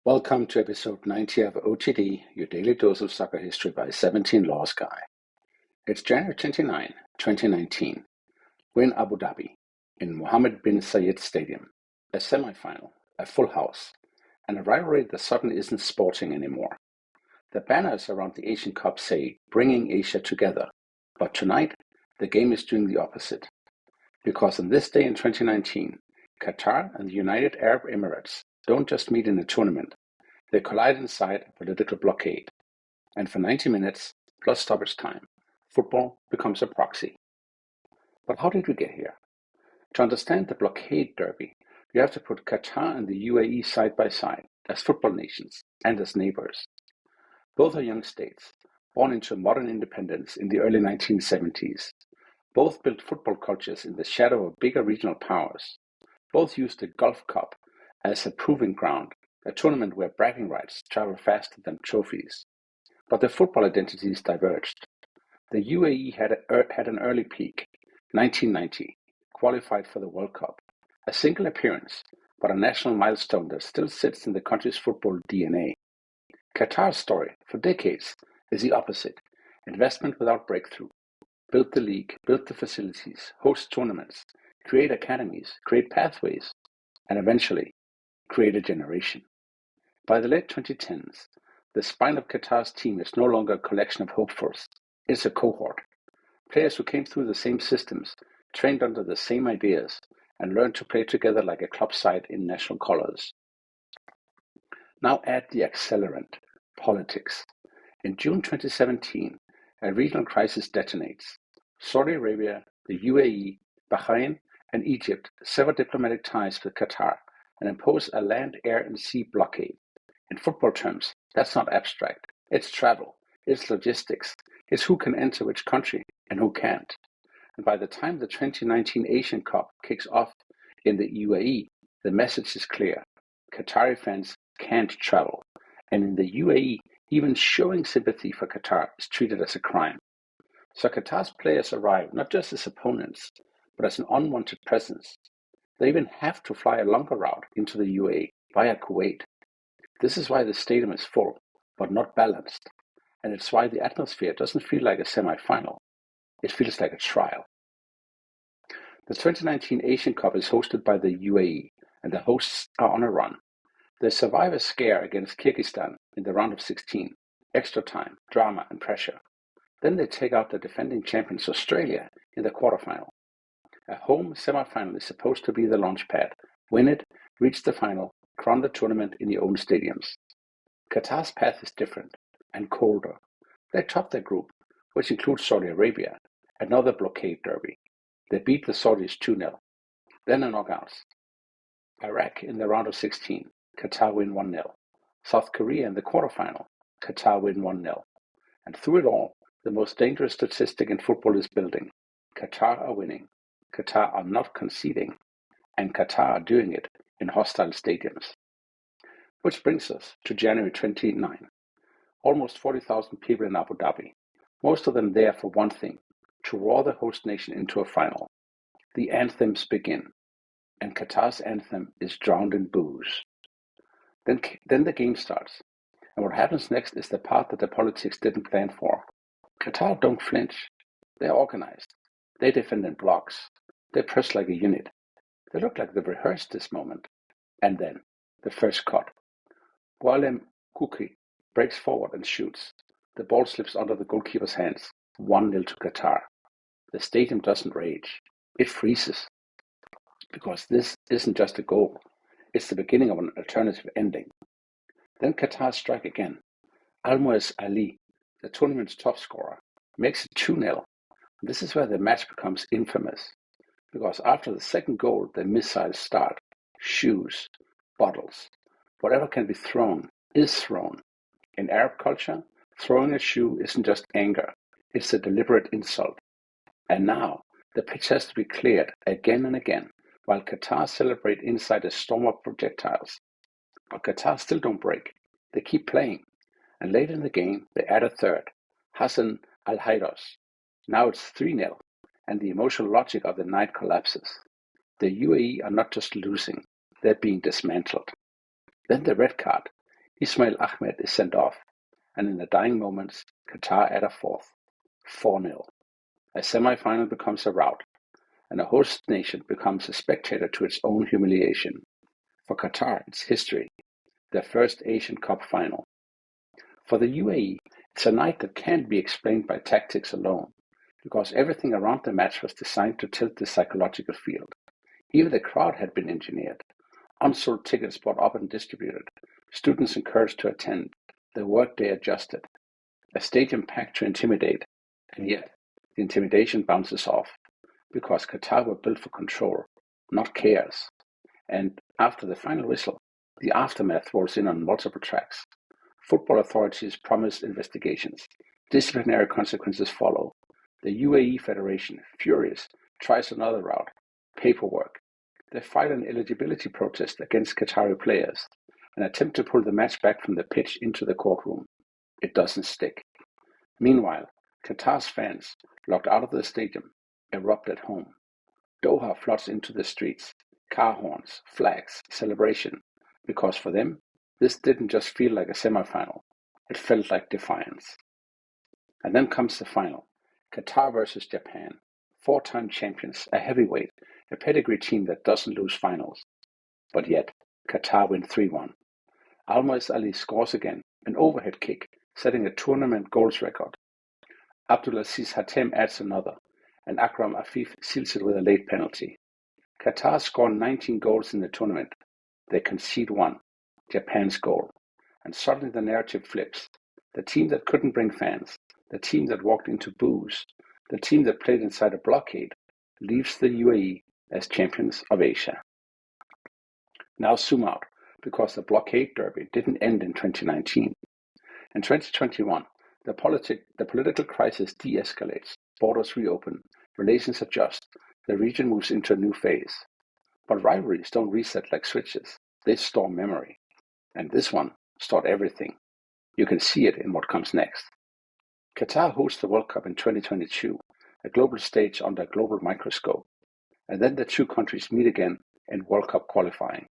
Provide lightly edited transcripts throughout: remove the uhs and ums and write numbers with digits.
Welcome to episode 90 of OTD, your daily dose of soccer history by 17 Laws Guy. It's January 29, 2019. We're in Abu Dhabi, in Mohammed bin Zayed Stadium. A semi-final, a full house, and a rivalry that suddenly isn't sporting anymore. The banners around the Asian Cup say, bringing Asia together. But tonight, the game is doing the opposite. Because on this day in 2019, Qatar and the United Arab Emirates don't just meet in a tournament, they collide inside a political blockade. And for 90 minutes, plus stoppage time, football becomes a proxy. But how did we get here? To understand the Blockade Derby, you have to put Qatar and the UAE side by side, as football nations and as neighbors. Both are young states, born into modern independence in the early 1970s. Both built football cultures in the shadow of bigger regional powers. Both used the Gulf Cup as a proving ground, a tournament where bragging rights travel faster than trophies. But the football identities diverged. The UAE had an early peak, 1990, qualified for the World Cup. A single appearance, but a national milestone that still sits in the country's football DNA. Qatar's story, for decades, is the opposite. Investment without breakthrough. Build the league, build the facilities, host tournaments, create academies, create pathways, and eventually create a generation. By the late 2010s, the spine of Qatar's team is no longer a collection of hopefuls. It's a cohort. Players who came through the same systems, trained under the same ideas, and learned to play together like a club side in national colors. Now add the accelerant, politics. In June 2017, a regional crisis detonates. Saudi Arabia, the UAE, Bahrain, and Egypt sever diplomatic ties with Qatar and impose a land, air, and sea blockade. In football terms, that's not abstract. It's travel, it's logistics, it's who can enter which country and who can't. And by the time the 2019 Asian Cup kicks off in the UAE, the message is clear. Qatari fans can't travel. And in the UAE, even showing sympathy for Qatar is treated as a crime. So Qatar's players arrive not just as opponents, but as an unwanted presence. They even have to fly a longer route into the UAE via Kuwait. This is why the stadium is full, but not balanced. And it's why the atmosphere doesn't feel like a semi-final. It feels like a trial. The 2019 Asian Cup is hosted by the UAE, and the hosts are on a run. They survive a scare against Kyrgyzstan in the round of 16, extra time, drama, and pressure. Then they take out the defending champions Australia in the quarterfinal. A home semi-final is supposed to be the launch pad. Win it, reach the final, crown the tournament in your own stadiums. Qatar's path is different and colder. They top their group, which includes Saudi Arabia, another Blockade Derby. They beat the Saudis 2-0. Then the knockouts. Iraq in the round of 16, Qatar win 1-0. South Korea in the quarterfinal, Qatar win 1-0. And through it all, the most dangerous statistic in football is building. Qatar are winning. Qatar are not conceding. And Qatar are doing it in hostile stadiums. Which brings us to January 29. Almost 40,000 people in Abu Dhabi. Most of them there for one thing, to roar the host nation into a final. The anthems begin. And Qatar's anthem is drowned in booze. Then the game starts. And what happens next is the part that the politics didn't plan for. Qatar don't flinch. They're organized. They defend in blocks. They press like a unit. They look like they've rehearsed this moment. And then, the first cut. Gualem Kuki breaks forward and shoots. The ball slips under the goalkeeper's hands. 1-0 to Qatar. The stadium doesn't rage. It freezes. Because this isn't just a goal. It's the beginning of an alternative ending. Then Qatar strike again. Almoez Ali, the tournament's top scorer, makes it 2-0. This is where the match becomes infamous. Because after the second goal, the missiles start. Shoes, bottles, whatever can be thrown is thrown. In Arab culture, throwing a shoe isn't just anger. It's a deliberate insult. And now, the pitch has to be cleared again and again, while Qatar celebrate inside a storm of projectiles. But Qatar still don't break. They keep playing. And late in the game, they add a third, Hassan Al-Haidos. Now it's 3-0, and the emotional logic of the night collapses. The UAE are not just losing, they're being dismantled. Then the red card. Ismail Ahmed is sent off, and in the dying moments, Qatar add a fourth, 4-0. A semi-final becomes a rout, and a host nation becomes a spectator to its own humiliation. For Qatar, it's history, their first Asian Cup final. For the UAE, it's a night that can't be explained by tactics alone, because everything around the match was designed to tilt the psychological field. Even the crowd had been engineered. Unsold tickets bought up and distributed, students encouraged to attend, the workday adjusted, a stadium packed to intimidate, and yet the intimidation bounces off, because Qatar were built for control, not chaos. And after the final whistle, the aftermath rolls in on multiple tracks. Football authorities promise investigations. Disciplinary consequences follow. The UAE Federation, furious, tries another route, paperwork. They file an eligibility protest against Qatari players and attempt to pull the match back from the pitch into the courtroom. It doesn't stick. Meanwhile, Qatar's fans, locked out of the stadium, erupt at home. Doha floods into the streets, car horns, flags, celebration, because for them, this didn't just feel like a semi-final, it felt like defiance. And then comes the final, Qatar versus Japan, 4-time champions, a heavyweight, a pedigree team that doesn't lose finals. But yet, Qatar win 3-1. Almoez Ali scores again, an overhead kick, setting a tournament goals record. Abdulaziz Hatem adds another, and Akram Afif seals it with a late penalty. Qatar score 19 goals in the tournament. They concede one, Japan's goal. And suddenly the narrative flips. The team that couldn't bring fans, the team that walked into booze, the team that played inside a blockade, leaves the UAE as champions of Asia. Now zoom out, because the Blockade Derby didn't end in 2019. In 2021, the political crisis de-escalates, borders reopen, relations adjust, the region moves into a new phase. But rivalries don't reset like switches, they store memory. And this one stored everything. You can see it in what comes next. Qatar hosts the World Cup in 2022, a global stage under a global microscope. And then the two countries meet again in World Cup qualifying.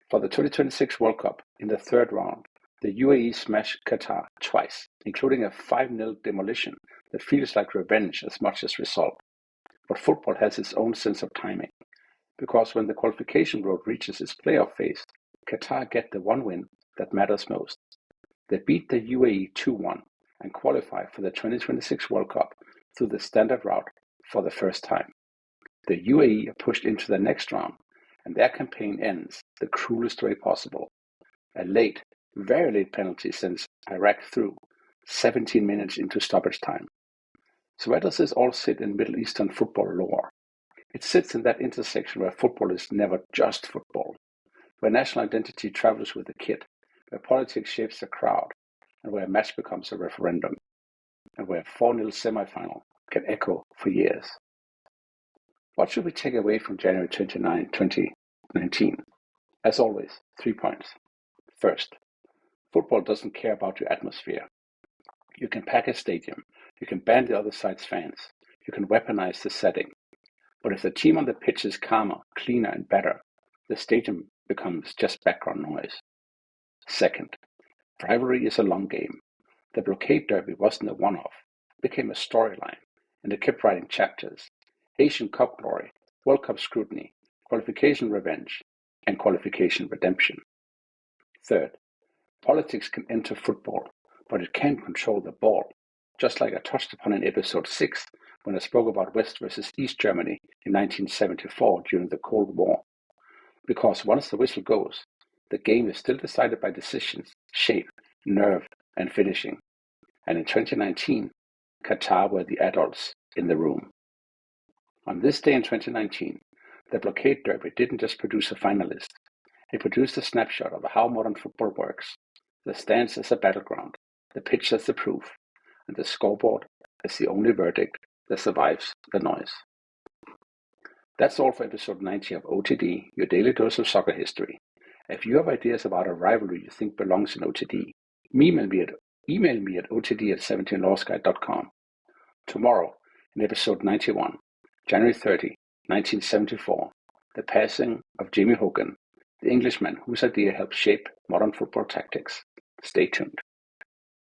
For the 2026 World Cup, in the third round, the UAE smashed Qatar twice, including a 5-0 demolition that feels like revenge as much as result. But football has its own sense of timing, because when the qualification road reaches its playoff phase, Qatar get the one win that matters most. They beat the UAE 2-1 and qualify for the 2026 World Cup through the standard route for the first time. The UAE are pushed into the next round, and their campaign ends the cruelest way possible. A late, very late penalty sends Iraq through 17 minutes into stoppage time. So where does this all sit in Middle Eastern football lore? It sits in that intersection where football is never just football, where national identity travels with the kid, where politics shapes the crowd, and where a match becomes a referendum, and where a 4-0 semi-final can echo for years. What should we take away from January 29, 2019? As always, 3 points. First, football doesn't care about your atmosphere. You can pack a stadium, you can ban the other side's fans, you can weaponize the setting. But if the team on the pitch is calmer, cleaner, and better, the stadium becomes just background noise. Second, rivalry is a long game. The Blockade Derby wasn't a one-off, it became a storyline, and it kept writing chapters. Asian Cup glory, World Cup scrutiny, qualification revenge, and qualification redemption. Third, politics can enter football, but it can't control the ball, just like I touched upon in episode 6 when I spoke about West versus East Germany in 1974 during the Cold War. Because once the whistle goes, the game is still decided by decisions, shape, nerve, and finishing. And in 2019, Qatar were the adults in the room. On this day in 2019, the Blockade Derby didn't just produce a finalist. It produced a snapshot of how modern football works. The stands as a battleground, the pitch as the proof, and the scoreboard as the only verdict that survives the noise. That's all for episode 90 of OTD, your daily dose of soccer history. If you have ideas about a rivalry you think belongs in OTD, email me at otd@17lawsguy.com. Tomorrow, in episode 91, January 30, 1974, the passing of Jimmy Hogan, the Englishman whose idea helped shape modern football tactics. Stay tuned.